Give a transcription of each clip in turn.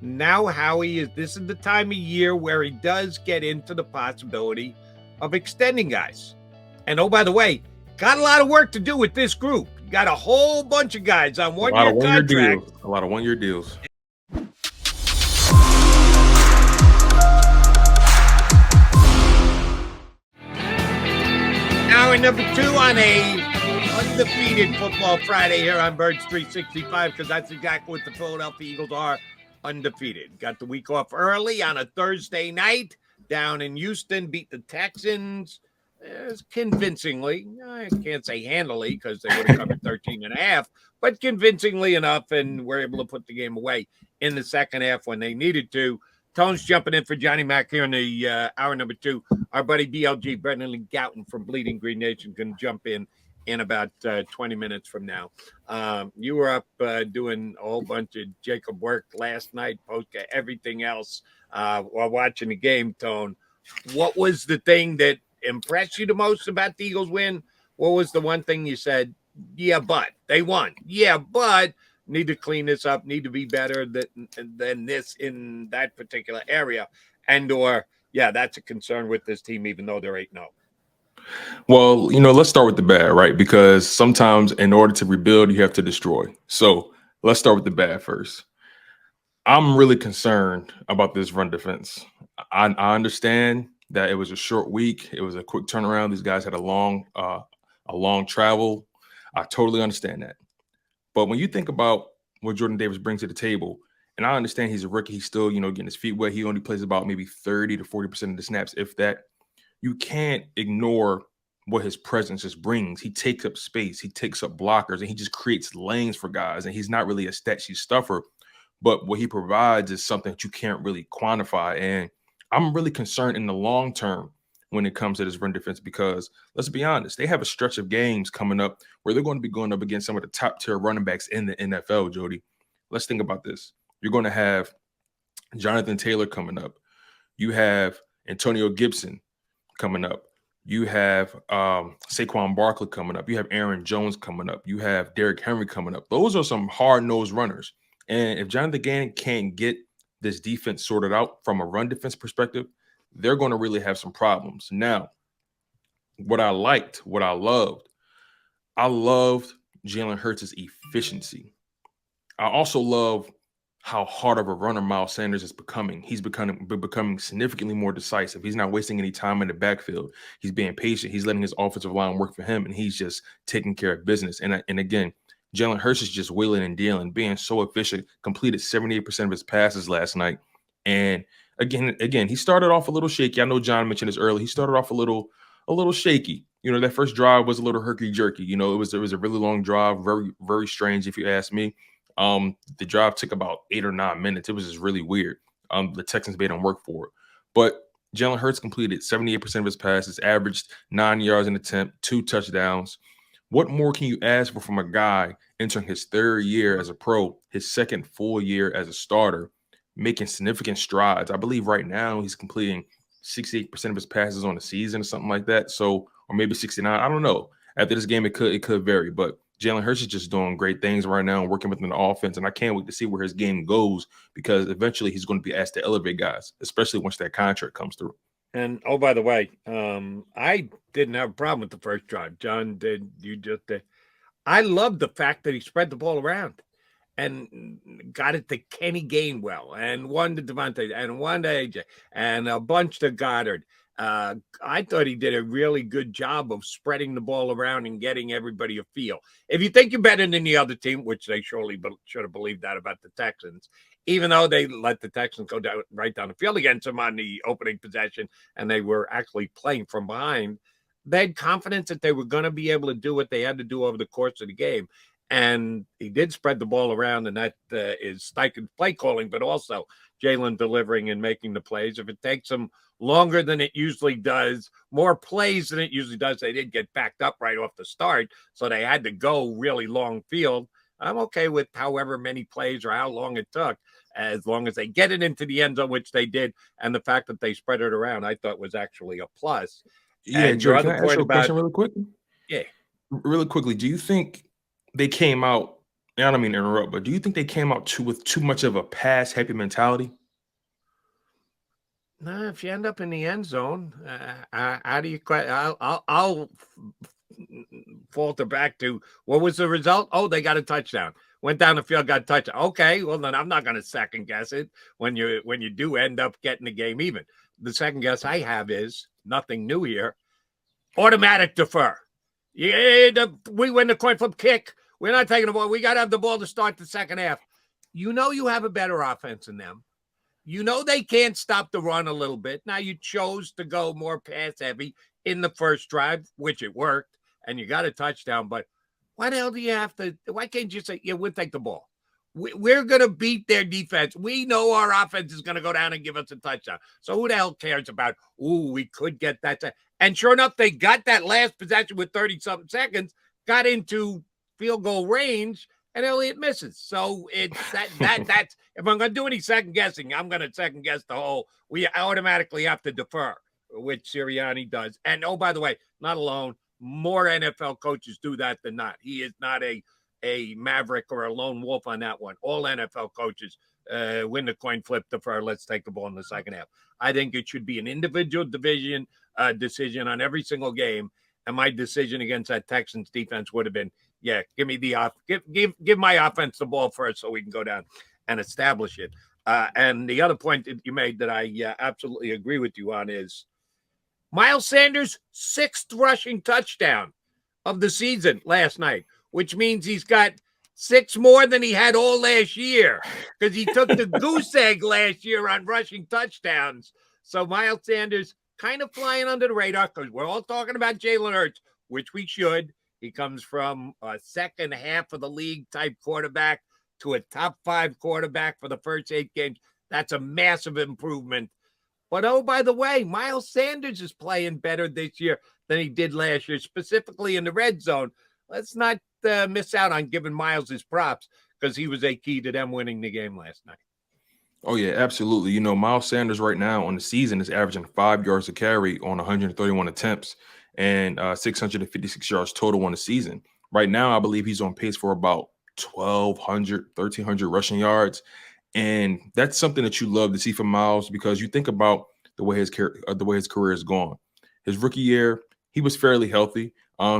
Now, Howie, this is the time of year where he does get into the possibility of extending guys. And oh, by the way, got a lot of work to do with this group. You got a whole bunch of guys on A lot one-year of one-year contracts. deals. A lot of one-year deals. Hour number 2 on a undefeated Football Friday here on Birds 365, because that's exactly what the Philadelphia Eagles are, undefeated. Got the week off early on a Thursday night down in Houston, beat the Texans convincingly. I can't say handily because they would have covered 13 and a half, but convincingly enough, and were able to put the game away in the second half when they needed to. Tone's jumping in for Johnny Mac here in the hour number 2. Our buddy BLG, Brendan Lee Gouton from Bleeding Green Nation, can jump in about 20 minutes from now. You were up doing a whole bunch of JAKIB work last night, everything else while watching the game, Tone. What was the thing that impressed you the most about the Eagles win? What was the one thing you said, yeah, but they won? Yeah, but need to clean this up, need to be better than this in that particular area, and or yeah, that's a concern with this team, even though they're 8-0. Well, let's start with the bad, right? Because sometimes in order to rebuild, you have to destroy. So let's start with the bad first. I'm really concerned about this run defense. I understand that it was a short week. It was a quick turnaround. These guys had a long travel. I totally understand that. But when you think about what Jordan Davis brings to the table, and I understand he's a rookie, he's still, getting his feet wet. He only plays about maybe 30 to 40% of the snaps, if that. You can't ignore what his presence just brings. He takes up space, he takes up blockers, and he just creates lanes for guys. And he's not really a stat sheet stuffer, but what he provides is something that you can't really quantify. And I'm really concerned in the long term when it comes to this run defense, because let's be honest, they have a stretch of games coming up where they're going to be going up against some of the top tier running backs in the NFL, Jody. Let's think about this. You're going to have Jonathan Taylor coming up. You have Antonio Gibson coming up. You have Saquon Barkley coming up. You have Aaron Jones coming up. You have Derrick Henry coming up. Those are some hard-nosed runners. And if Jonathan Gannon can't get this defense sorted out from a run defense perspective, they're going to really have some problems. Now, what I loved Jalen Hurts' efficiency. I also love how hard of a runner Miles Sanders is becoming. He's becoming significantly more decisive. He's not wasting any time in the backfield. He's being patient. He's letting his offensive line work for him, and he's just taking care of business. And again, Jalen Hurts is just wheeling and dealing, being so efficient, completed 78% of his passes last night. And again, he started off a little shaky. I know John mentioned this earlier. He started off a little shaky. That first drive was a little herky-jerky. It was a really long drive, very, very strange if you ask me. The drive took about 8 or 9 minutes. It was just really weird. The Texans made him work for it. But Jalen Hurts completed 78% of his passes, averaged 9 yards an attempt, 2 touchdowns. What more can you ask for from a guy entering his third year as a pro, his second full year as a starter, making significant strides? I believe right now he's completing 68% of his passes on the season or something like that. So, or maybe 69. I don't know. After this game, it could vary. But Jalen Hurts is just doing great things right now and working within the offense. And I can't wait to see where his game goes, because eventually he's going to be asked to elevate guys, especially once that contract comes through. And oh, by the way, I didn't have a problem with the first drive. John, did you? Just I love the fact that he spread the ball around and got it to Kenny Gainwell and one to Devontae and one to AJ and a bunch to Goddard. I thought he did a really good job of spreading the ball around and getting everybody a feel. If you think you're better than the other team, which they surely should have believed that about the Texans, even though they let the Texans go right down the field against them on the opening possession, and they were actually playing from behind, they had confidence that they were going to be able to do what they had to do over the course of the game. And he did spread the ball around, and that is Steichen's play calling, but also Jalen delivering and making the plays. If it takes him longer than it usually does, more plays than it usually does, they did get backed up right off the start, so they had to go really long field. I'm okay with however many plays or how long it took, as long as they get it into the end zone, which they did, and the fact that they spread it around, I thought was actually a plus. Yeah, And your Joe, can other I ask point you a about, question really quick? yeah, Really quickly, do you think they came out I don't mean to interrupt, but do you think they came out with too much of a pass happy mentality? No, if you end up in the end zone, how do you? I'll falter back to what was the result? Oh, they got a touchdown. Went down the field, got a touchdown. Okay, well then I'm not going to second guess it when you do end up getting the game even. The second guess I have is nothing new here. Automatic defer. We win the coin flip kick. We're not taking the ball. We got to have the ball to start the second half. You know you have a better offense than them. You know they can't stop the run a little bit. Now you chose to go more pass heavy in the first drive, which it worked, and you got a touchdown. But why the hell do you have to? Why can't you say, yeah, we'll take the ball? We're going to beat their defense. We know our offense is going to go down and give us a touchdown. So who the hell cares about, we could get that. And sure enough, they got that last possession with 30-something seconds, got into field goal range, and Elliott misses. So it's that's if I'm going to do any second guessing, I'm going to second guess the whole. We automatically have to defer, which Sirianni does. And oh, by the way, not alone. More NFL coaches do that than not. He is not a maverick or a lone wolf on that one. All NFL coaches win the coin flip, defer. Let's take the ball in the second half. I think it should be an individual decision on every single game. And my decision against that Texans defense would have been, yeah, give me the give my offense the ball first so we can go down and establish it. And the other point that you made that I absolutely agree with you on is Miles Sanders' 6th rushing touchdown of the season last night, which means he's got 6 more than he had all last year because he took the goose egg last year on rushing touchdowns. So Miles Sanders kind of flying under the radar because we're all talking about Jalen Hurts, which we should. He comes from a second half of the league type quarterback to a top 5 quarterback for the first 8 games. That's a massive improvement. But, oh, by the way, Miles Sanders is playing better this year than he did last year, specifically in the red zone. Let's not miss out on giving Miles his props because he was a key to them winning the game last night. Oh, yeah, absolutely. Miles Sanders right now on the season is averaging 5 yards a carry on 131 attempts and 656 yards total on the season. Right now, I believe he's on pace for about 1,300 rushing yards. And that's something that you love to see from Miles because you think about the way his career has gone. His rookie year, he was fairly healthy.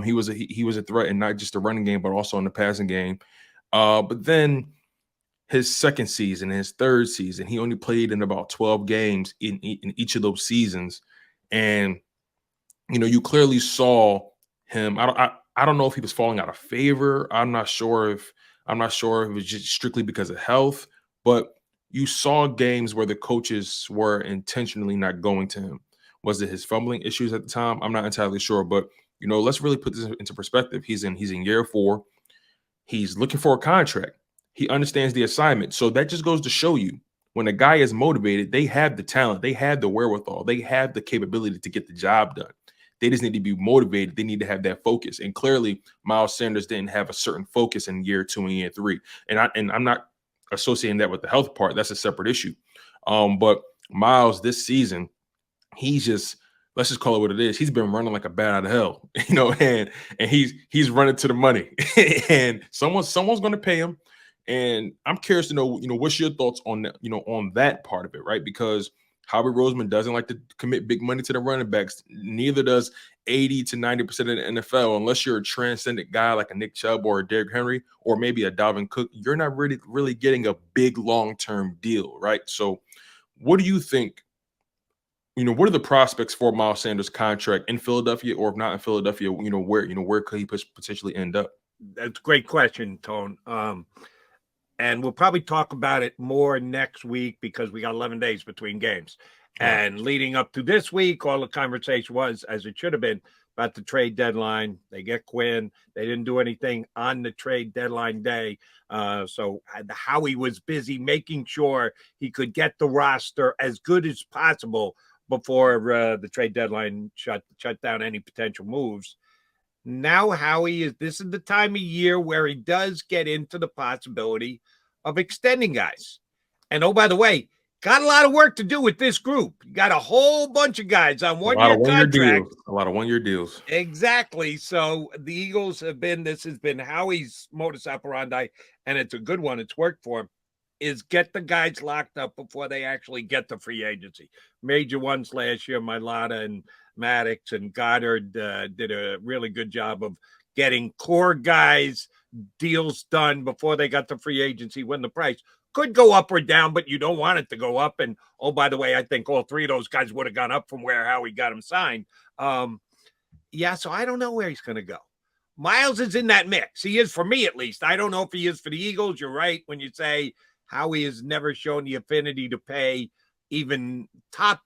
He was a threat in not just the running game, but also in the passing game. But then his second season, his third season, he only played in about 12 games in each of those seasons. And, you clearly saw him. I don't know if he was falling out of favor. I'm not sure if it was just strictly because of health, but you saw games where the coaches were intentionally not going to him. Was it his fumbling issues at the time? I'm not entirely sure, but let's really put this into perspective. He's in year 4. He's looking for a contract. He understands the assignment. So that just goes to show you when a guy is motivated, they have the talent, they have the wherewithal, they have the capability to get the job done. They just need to be motivated. They need to have that focus. And clearly, Miles Sanders didn't have a certain focus in year 2 and year 3. And I'm not associating that with the health part. That's a separate issue. But Miles this season, let's just call it what it is. He's been running like a bat out of hell, and he's running to the money, and someone's going to pay him. And I'm curious to know, what's your thoughts on that, on that part of it, right? Because Howard Roseman doesn't like to commit big money to the running backs. Neither does 80 to 90% of the NFL. Unless you're a transcendent guy like a Nick Chubb or a Derrick Henry or maybe a Dalvin Cook, you're not really getting a big long-term deal, right? So what do you think? What are the prospects for Miles Sanders' contract in Philadelphia, or if not in Philadelphia, where could he potentially end up? That's a great question, Tone. And we'll probably talk about it more next week because we got 11 days between games. Right. And leading up to this week, all the conversation was, as it should have been, about the trade deadline. They get Quinn. They didn't do anything on the trade deadline day. So Howie was busy making sure he could get the roster as good as possible before the trade deadline shut down any potential moves. Now this is the time of year where he does get into the possibility of extending guys. And oh, by the way, got a lot of work to do with this group. You got a whole bunch of guys on one-year contracts. A lot of one-year deals. Exactly. So the Eagles this has been Howie's modus operandi, and it's a good one, it's worked for him, is get the guys locked up before they actually get to free agency. Major ones last year, Mailata and Maddox and Goddard did a really good job of getting core guys deals done before they got to free agency when the price could go up or down, but you don't want it to go up. And, oh, by the way, I think all three of those guys would have gone up from how he got them signed. Yeah, so I don't know where he's going to go. Miles is in that mix. He is for me, at least. I don't know if he is for the Eagles. You're right when you say Howie has never shown the affinity to pay even top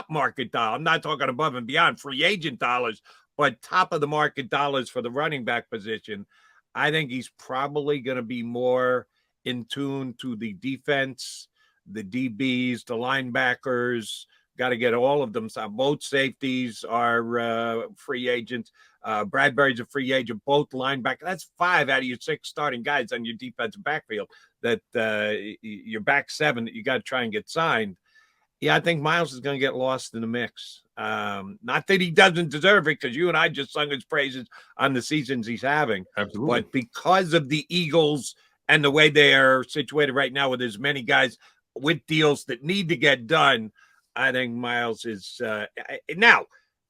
market dollar. I'm not talking above and beyond free agent dollars, but top of the market dollars for the running back position. I think he's probably going to be more in tune to the defense, the DBs, the linebackers. Got to get all of them. So both safeties are free agents. Bradbury's a free agent. Both linebackers. That's 5 out of your 6 starting guys on your defensive backfield. That your back 7 that you got to try and get signed. Yeah, I think Miles is going to get lost in the mix. Not that he doesn't deserve it, because you and I just sung his praises on the seasons he's having. Absolutely. But because of the Eagles and the way they are situated right now with as many guys with deals that need to get done, I think Miles is now,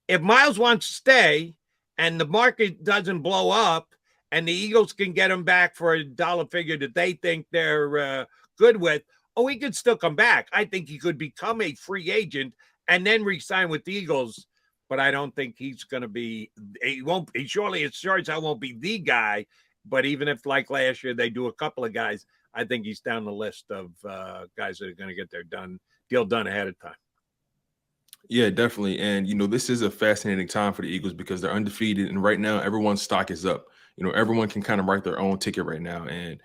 if Miles wants to stay and the market doesn't blow up and the Eagles can get him back for a dollar figure that they think they're good with, he could still come back. I think he could become a free agent and then re-sign with the Eagles. But I don't think he's going to be, he surely as sure as I won't be the guy. But even if, like last year, they do a couple of guys, I think he's down the list of guys that are going to get their deal done ahead of time. Yeah, definitely. And, this is a fascinating time for the Eagles because they're undefeated. And right now, everyone's stock is up. Everyone can kind of write their own ticket right now. And,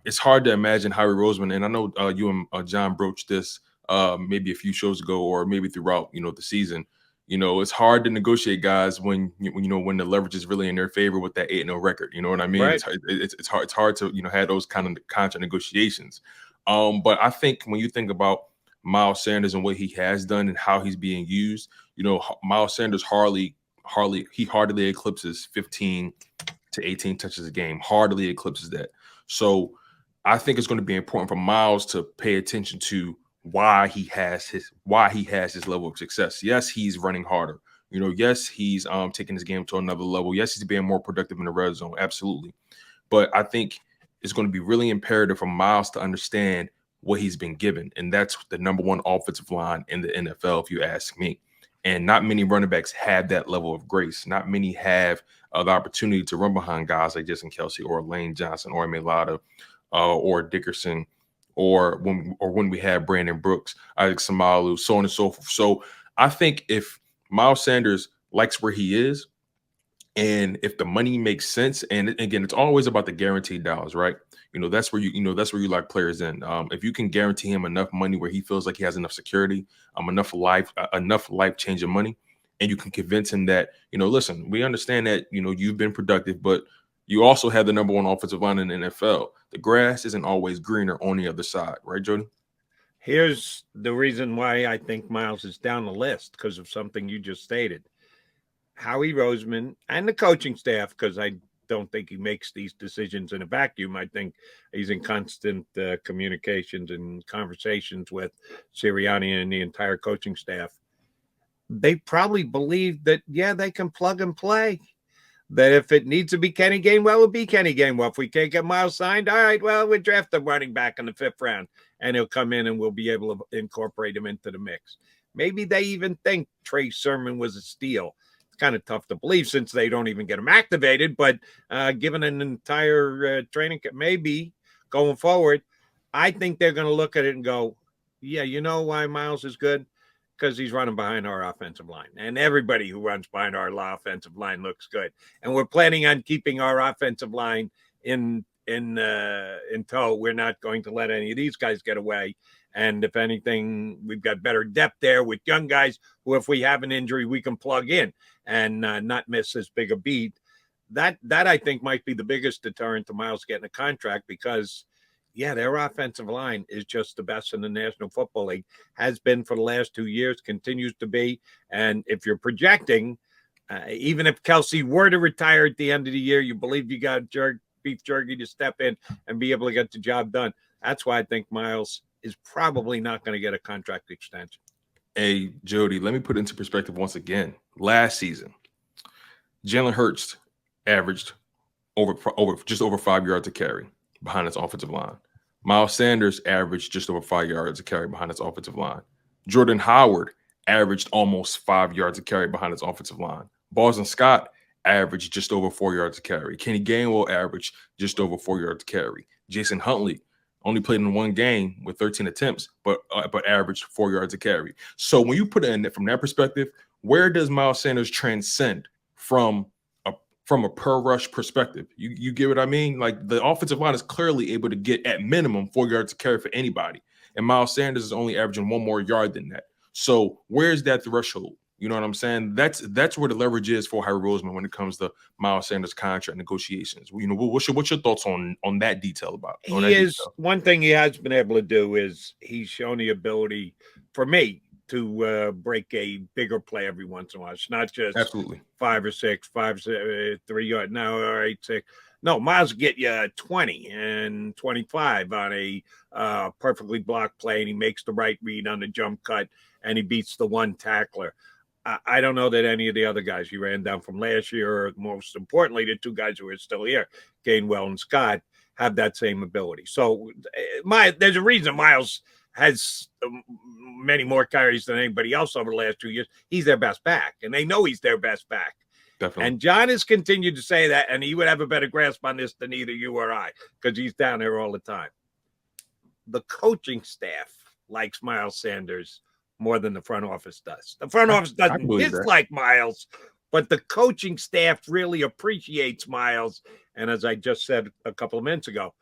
it's hard to imagine Howie Roseman. And I know you and John broached this maybe a few shows ago or maybe throughout, the season. It's hard to negotiate guys when the leverage is really in their favor with that 8-0 record. You know what I mean? Right. It's hard to, have those kind of contract negotiations. But I think when you think about Miles Sanders and what he has done and how he's being used, Miles Sanders hardly eclipses 15 to 18 touches a game, hardly eclipses that. So I think it's going to be important for Miles to pay attention to why he has his level of success. Yes, he's running harder. Yes, he's taking his game to another level. Yes, he's being more productive in the red zone. Absolutely. But I think it's going to be really imperative for Miles to understand what he's been given. And that's the number 1 offensive line in the NFL, if you ask me. And not many running backs have that level of grace. Not many have the opportunity to run behind guys like Jason Kelce or Lane Johnson or Mailata or Dickerson or when we had Brandon Brooks, Isaac Samalu, so on and so forth. So I think if Miles Sanders likes where he is, and if the money makes sense, and again, it's always about the guaranteed dollars, right? That's where you lock players in. If you can guarantee him enough money where he feels like he has enough security, enough life-changing money, and you can convince him that, listen, we understand that, you've been productive, but you also have the number 1 offensive line in the NFL. The grass isn't always greener on the other side, right, Jody? Here's the reason why I think Miles is down the list, because of something you just stated. Howie Roseman and the coaching staff, because I don't think he makes these decisions in a vacuum. I think he's in constant communications and conversations with Sirianni and the entire coaching staff. They probably believe that, they can plug and play. That if it needs to be Kenny Gainwell, it'll be Kenny Gainwell. If we can't get Miles signed, all right, well, we draft the running back in the 5th round, and he'll come in and we'll be able to incorporate him into the mix. Maybe they even think Trey Sermon was a steal. Kind of tough to believe since they don't even get him activated, but given an entire training camp, maybe going forward, I think they're going to look at it and go, yeah, you know why Miles is good? Because he's running behind our offensive line, and everybody who runs behind our offensive line looks good. And we're planning on keeping our offensive line in tow. We're not going to let any of these guys get away. And if anything, we've got better depth there with young guys who, if we have an injury, we can plug in and not miss as big a beat. That I think might be the biggest deterrent to Miles getting a contract, because, their offensive line is just the best in the National Football League, has been for the last 2 years, continues to be. And if you're projecting, even if Kelce were to retire at the end of the year, you believe you got beef jerky to step in and be able to get the job done. That's why I think Miles is probably not going to get a contract extension. Hey, Jody, let me put it into perspective once again. Last season, Jalen Hurts averaged just over 5 yards a carry behind his offensive line. Miles Sanders averaged just over 5 yards a carry behind his offensive line. Jordan Howard averaged almost 5 yards a carry behind his offensive line. Boston Scott averaged just over 4 yards a carry. Kenny Gainwell averaged just over 4 yards a carry. Jason Huntley only played in one game with 13 attempts, but averaged 4 yards a carry. So when you put it in from that perspective, where does Miles Sanders transcend from a per rush perspective? You get what I mean? Like, the offensive line is clearly able to get at minimum 4 yards a carry for anybody, and Miles Sanders is only averaging one more yard than that. So where's that threshold? You know what I'm saying? That's where the leverage is for Harry Roseman when it comes to Miles Sanders contract negotiations. You know, what's your thoughts on that detail about? One thing he has been able to do is he's shown the ability for me to break a bigger play every once in a while. It's not just absolutely 5 or 6, 3 yards now or 8, 6. No, Miles will get you 20 and 25 on a perfectly blocked play, and he makes the right read on the jump cut, and he beats the one tackler. I don't know that any of the other guys he ran down from last year, or most importantly, the 2 guys who are still here, Gainwell and Scott, have that same ability. So there's a reason Miles has many more carries than anybody else over the last 2 years. He's their best back, and they know he's their best back. Definitely. And John has continued to say that, and he would have a better grasp on this than either you or I, because he's down there all the time. The coaching staff likes Miles Sanders more than the front office does. The front office doesn't dislike Miles, but the coaching staff really appreciates Miles. And as I just said a couple of minutes ago,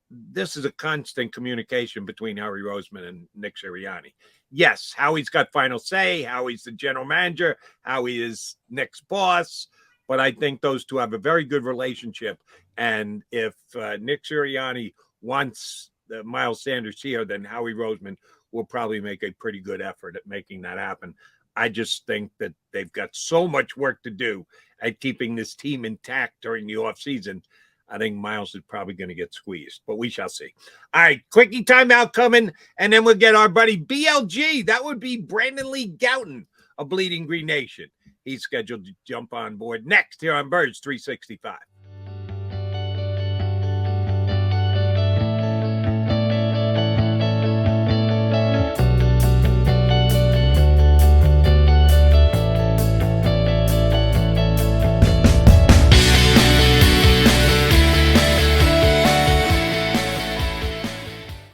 this is a constant communication between Harry Roseman and Nick Sirianni. Yes, Howie's got final say, Howie's the general manager, Howie is Nick's boss, but I think those two have a very good relationship. And if Nick Sirianni wants Miles Sanders here, then Howie Roseman will probably make a pretty good effort at making that happen. I just think that they've got so much work to do at keeping this team intact during the offseason. I think Miles is probably going to get squeezed, but we shall see. All right, quickie timeout coming, and then we'll get our buddy BLG. That would be Brandon Lee Gouton of Bleeding Green Nation. He's scheduled to jump on board next here on Birds 365.